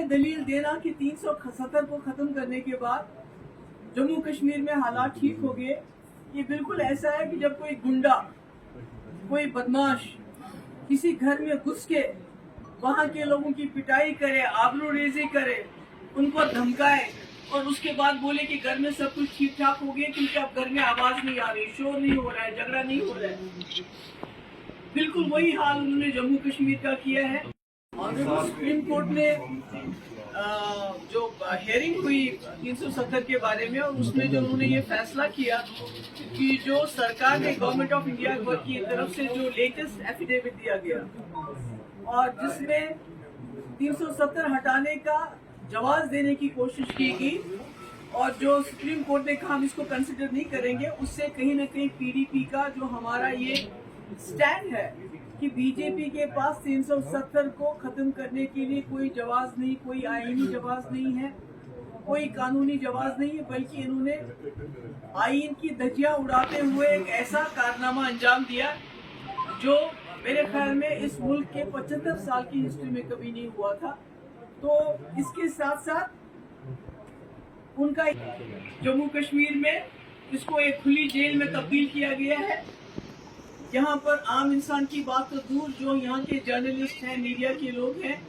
ये दलील देना कि 370 को खत्म करने के बाद जम्मू कश्मीर में हालात ठीक हो गए, ये बिल्कुल ऐसा है कि जब कोई गुंडा, कोई बदमाश किसी घर में घुस के वहाँ के लोगों की पिटाई करे, आबरूरेजी करे, उनको धमकाए और उसके बाद बोले कि घर में सब कुछ ठीक ठाक हो गया क्योंकि अब घर में आवाज नहीं आ रही, शोर नहीं हो रहा है, झगड़ा नहीं हो रहा है। बिल्कुल वही हाल उन्होंने जम्मू कश्मीर का किया है। ऑनरेबल सुप्रीम कोर्ट ने जो हियरिंग हुई 370 के बारे में, और उसमें जो उन्होंने ये फैसला किया कि जो सरकार ने गवर्नमेंट ऑफ इंडिया की तरफ से जो लेटेस्ट एफिडेविट दिया गया और जिसमें 370 हटाने का जवाब देने की कोशिश की गई, और जो सुप्रीम कोर्ट ने कहा हम इसको कंसिडर नहीं करेंगे, उससे कहीं ना कहीं पीडीपी का जो हमारा ये स्टैंड है कि बीजेपी के पास 370 को खत्म करने के लिए कोई जवाब नहीं, कोई आईनी जवाब नहीं है, कोई कानूनी जवाब नहीं है, बल्कि इन्होंने आईन की धज्जियां उड़ाते हुए एक ऐसा कारनामा अंजाम दिया जो मेरे ख्याल में इस मुल्क के 75 साल की हिस्ट्री में कभी नहीं हुआ था। तो इसके साथ साथ उनका जम्मू कश्मीर में इसको एक खुली जेल में तब्दील किया गया है। यहाँ पर आम इंसान की बात तो दूर, जो यहाँ के जर्नलिस्ट हैं, मीडिया के लोग हैं,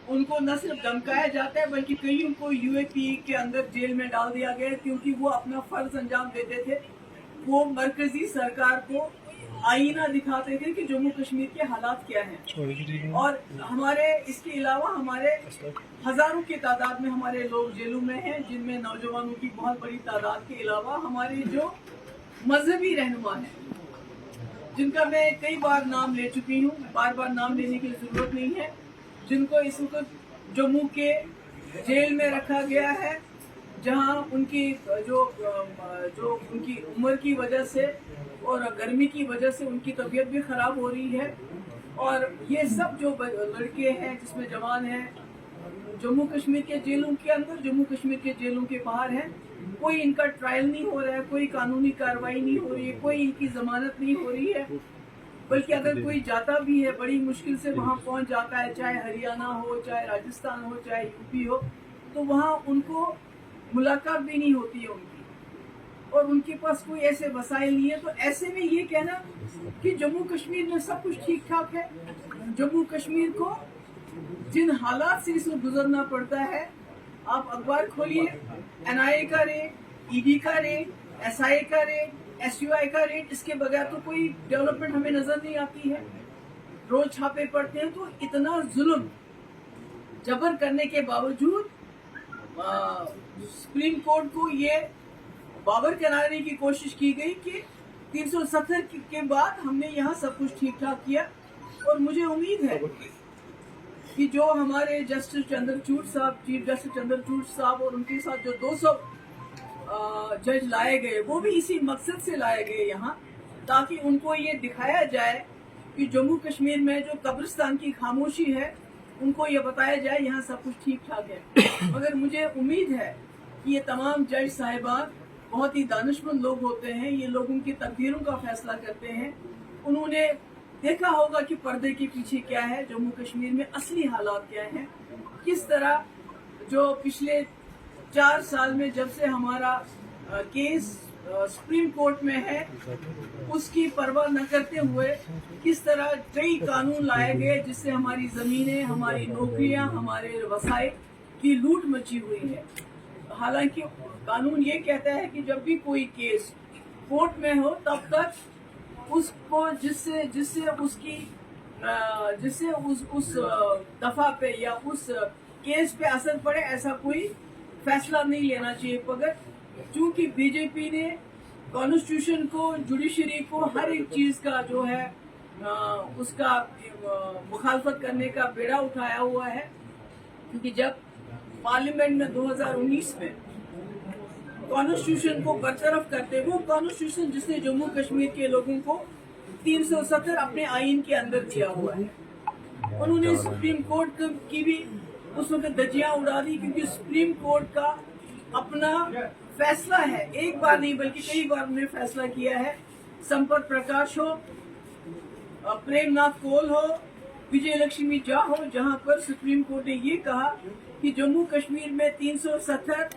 उनको न सिर्फ धमकाया जाता है बल्कि कईयों को यूएपी के अंदर जेल में डाल दिया गया है क्योंकि वो अपना फर्ज अंजाम देते थे। वो मरकजी सरकार को आईना दिखाते थे कि जम्मू कश्मीर के हालात क्या हैं। और हमारे इसके अलावा हमारे हजारों की तादाद में हमारे लोग जेलों में हैं, जिनमें नौजवानों की बहुत बड़ी तादाद के अलावा हमारे जो मजहबी रहनुमा हैं, जिनका मैं कई बार नाम ले चुकी हूँ, बार बार नाम लेने की जरूरत नहीं है, जिनको इस वक्त जम्मू के जेल में रखा गया है, जहाँ उनकी जो उनकी उम्र की वजह से और गर्मी की वजह से उनकी तबीयत भी खराब हो रही है। और ये सब जो लड़के हैं जिसमें जवान हैं, जम्मू कश्मीर के जेलों के अंदर, जम्मू कश्मीर के जेलों के बाहर हैं, कोई इनका ट्रायल नहीं हो रहा है, कोई कानूनी कार्रवाई नहीं हो रही है, कोई इनकी जमानत नहीं हो रही है, बल्कि अगर कोई जाता भी है बड़ी मुश्किल से वहाँ पहुँच जाता है, चाहे हरियाणा हो, चाहे राजस्थान हो, चाहे यूपी हो, तो वहाँ उनको मुलाकात भी नहीं होती है उनकी, और उनके पास कोई ऐसे वसाइल नहीं है। तो ऐसे में ये कहना कि जम्मू कश्मीर में सब कुछ ठीक ठाक है, जम्मू कश्मीर को जिन हालात से इसमें गुजरना पड़ता है, आप अखबार खोलिए, एनआईए का रेट, ईडी का रेट, एसआई का रेट, एसयूआई का रेट, इसके बगैर तो कोई डेवलपमेंट हमें नजर नहीं आती है। रोज छापे पड़ते हैं। तो इतना जुल्म जबर करने के बावजूद सुप्रीम कोर्ट को ये बावर कराने की कोशिश की गई कि 370 के बाद हमने यहाँ सब कुछ ठीक ठाक किया। और मुझे उम्मीद है कि जो हमारे जस्टिस चंद्रचूड़ साहब, चीफ जस्टिस चंद्रचूड़ साहब, और उनके साथ जो 200 जज लाए गए, वो भी इसी मकसद से लाए गए यहाँ, ताकि उनको ये दिखाया जाए कि जम्मू कश्मीर में जो कब्रिस्तान की खामोशी है, उनको ये बताया जाए यहाँ सब कुछ ठीक ठाक है। मगर मुझे उम्मीद है कि ये तमाम जज साहिबान बहुत ही दानिशमंद लोग होते हैं, ये लोगों की तकदीरों का फैसला करते हैं। उन्होंने देखा होगा कि पर्दे के पीछे क्या है, जम्मू कश्मीर में असली हालात क्या हैं, किस तरह जो पिछले 4 साल में जब से हमारा केस सुप्रीम कोर्ट में है, उसकी परवाह न करते हुए किस तरह कई कानून लाए गए जिससे हमारी जमीनें, हमारी नौकरियां, हमारे वसाइल की लूट मची हुई है। हालांकि कानून ये कहता है कि जब भी कोई केस कोर्ट में हो तब तक उसको जिससे उस दफा पे या उस केस पे असर पड़े, ऐसा कोई फैसला नहीं लेना चाहिए। मगर चूंकि बीजेपी ने कॉन्स्टिट्यूशन को, जुडिशरी को, हर एक चीज का जो है उसका मुखालफत करने का बेड़ा उठाया हुआ है, क्योंकि जब पार्लियामेंट में 2019 में कॉन्स्टिट्यूशन को बरतरफ करते, वो कॉन्स्टिट्यूशन जिसने जम्मू कश्मीर के लोगों को 370 अपने आईन के अंदर दिया हुआ है, उन्होंने सुप्रीम कोर्ट की भी उस वक्त धज्जियां उड़ा दी, क्योंकि सुप्रीम कोर्ट का अपना फैसला है, एक बार नहीं बल्कि कई बार उन्होंने फैसला किया है। संपत प्रकाश हो, प्रेमनाथ कोल हो, विजय लक्ष्मी जा हो, जहां पर सुप्रीम कोर्ट ने ये कहा कि जम्मू कश्मीर में 370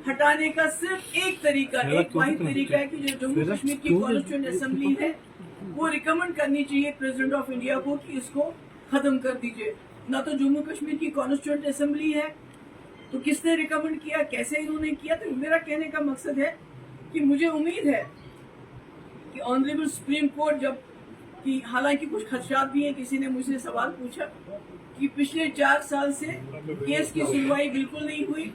हटाने का सिर्फ एक तरीका, एक वाहिद तरीका है कि जो जम्मू कश्मीर की कॉन्स्टिट्यूएंट असेंबली है वो रिकमेंड करनी चाहिए प्रेसिडेंट ऑफ इंडिया को कि इसको खत्म कर दीजिए। ना तो जम्मू कश्मीर की कॉन्स्टिट्यूएंट असेंबली है, तो किसने रिकमेंड किया, कैसे इन्होंने किया। तो मेरा कहने का मकसद है कि मुझे उम्मीद है कि ऑनरेबल सुप्रीम कोर्ट जब कि हालांकि कुछ खदशात भी हैं, किसी ने मुझसे सवाल पूछा कि पिछले 4 साल से केस की सुनवाई बिल्कुल नहीं हुई,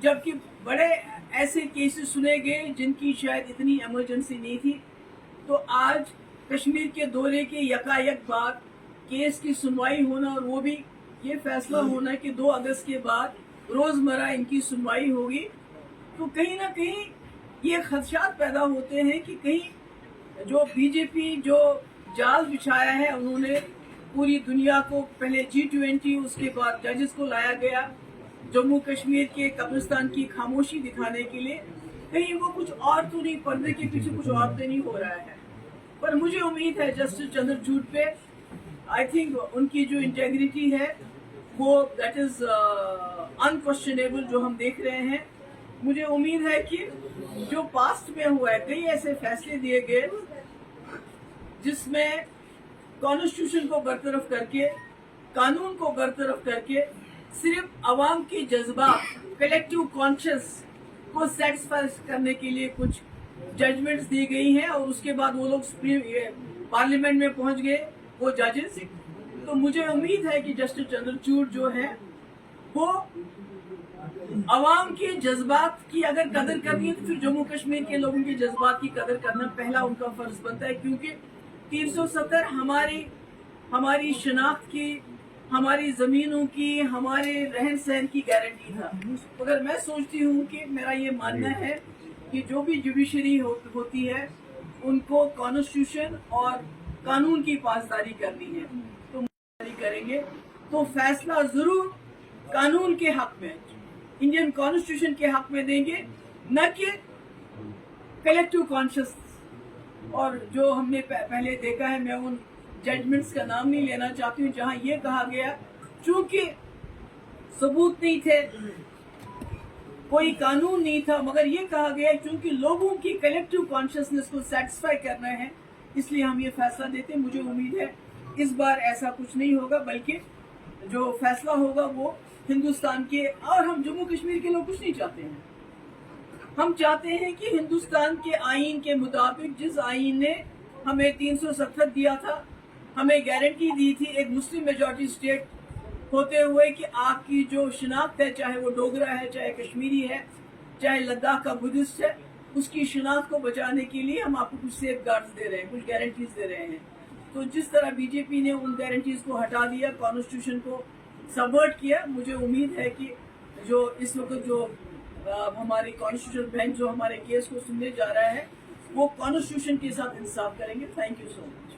जबकि बड़े ऐसे केसेस सुने गए जिनकी शायद इतनी इमरजेंसी नहीं थी। तो आज कश्मीर के दौरे के यकायक बाद केस की सुनवाई होना और वो भी ये फैसला होना कि 2 अगस्त के बाद रोजमर्रा इनकी सुनवाई होगी, तो कहीं ना कहीं ये खदशात पैदा होते हैं कि कहीं जो बीजेपी जो जाल बिछाया है, उन्होंने पूरी दुनिया को पहले G20 उसके बाद जजेस को लाया गया जम्मू कश्मीर के कब्रिस्तान की खामोशी दिखाने के लिए, कहीं वो कुछ और तो नहीं, पर्दे के पीछे कुछ और तो नहीं हो रहा है। पर मुझे उम्मीद है जस्टिस चंद्रचूड़ पे, आई थिंक उनकी जो इंटेग्रिटी है वो दैट इज अनक्वेश्चनेबल जो हम देख रहे हैं। मुझे उम्मीद है कि जो पास्ट में हुआ है, कई ऐसे फैसले दिए गए जिसमें कॉन्स्टिट्यूशन को बरतरफ करके, कानून को बरतरफ करके सिर्फ अवाम के जज्बात, कलेक्टिव कॉन्शियस को सेटिस्फाई करने के लिए कुछ जजमेंट्स दी गई हैं और उसके बाद वो लोग पार्लियामेंट में पहुंच गए वो जजेस। तो मुझे उम्मीद है कि जस्टिस चंद्रचूड़ जो है वो अवाम के जज्बात की अगर कदर करनी है तो फिर जम्मू कश्मीर के लोगों के जज्बात की कदर करना पहला उनका फर्ज बनता है, क्योंकि 370 हमारी शनाख्त की, हमारी जमीनों की, हमारे रहन सहन की गारंटी था। मगर मैं सोचती हूँ कि मेरा ये मानना है कि जो भी जुडिशरी होती है उनको कॉन्स्टिट्यूशन और कानून की पासदारी करनी है, तो करेंगे तो फैसला जरूर कानून के हक में, इंडियन कॉन्स्टिट्यूशन के हक में देंगे, न कि कलेक्टिव कॉन्शियस। और जो हमने पहले देखा है, मैं उन जजमेंट्स का नाम नहीं लेना चाहती हूँ जहां ये कहा गया चूंकि सबूत नहीं थे, कोई कानून नहीं था, मगर ये कहा गया चूंकि लोगों की कलेक्टिव कॉन्शियसनेस को सेटिस्फाई करना है इसलिए हम ये फैसला देते हैं। मुझे उम्मीद है इस बार ऐसा कुछ नहीं होगा, बल्कि जो फैसला होगा वो हिंदुस्तान के, और हम जम्मू कश्मीर के लोग कुछ नहीं चाहते हैं। हम चाहते हैं कि हिंदुस्तान के आईन के मुताबिक, जिस आईन ने हमें 370 दिया था, हमें गारंटी दी थी एक मुस्लिम मेजॉरिटी स्टेट होते हुए कि आपकी जो शिनाख्त है, चाहे वो डोगरा है, चाहे कश्मीरी है, चाहे लद्दाख का बुद्धिस्ट है, उसकी शिनाख्त को बचाने के लिए हम आपको कुछ सेफ गार्ड्स दे रहे हैं, कुछ गारंटीज दे रहे हैं। तो जिस तरह बीजेपी ने उन गारंटीज को हटा दिया, कॉन्स्टिट्यूशन को सबवर्ट किया, मुझे उम्मीद है कि जो इस वक्त जो हमारी कॉन्स्टिट्यूशन बेंच जो हमारे केस को सुनने जा रहा है वो कॉन्स्टिट्यूशन के साथ इंसाफ करेंगे। Thank you so much.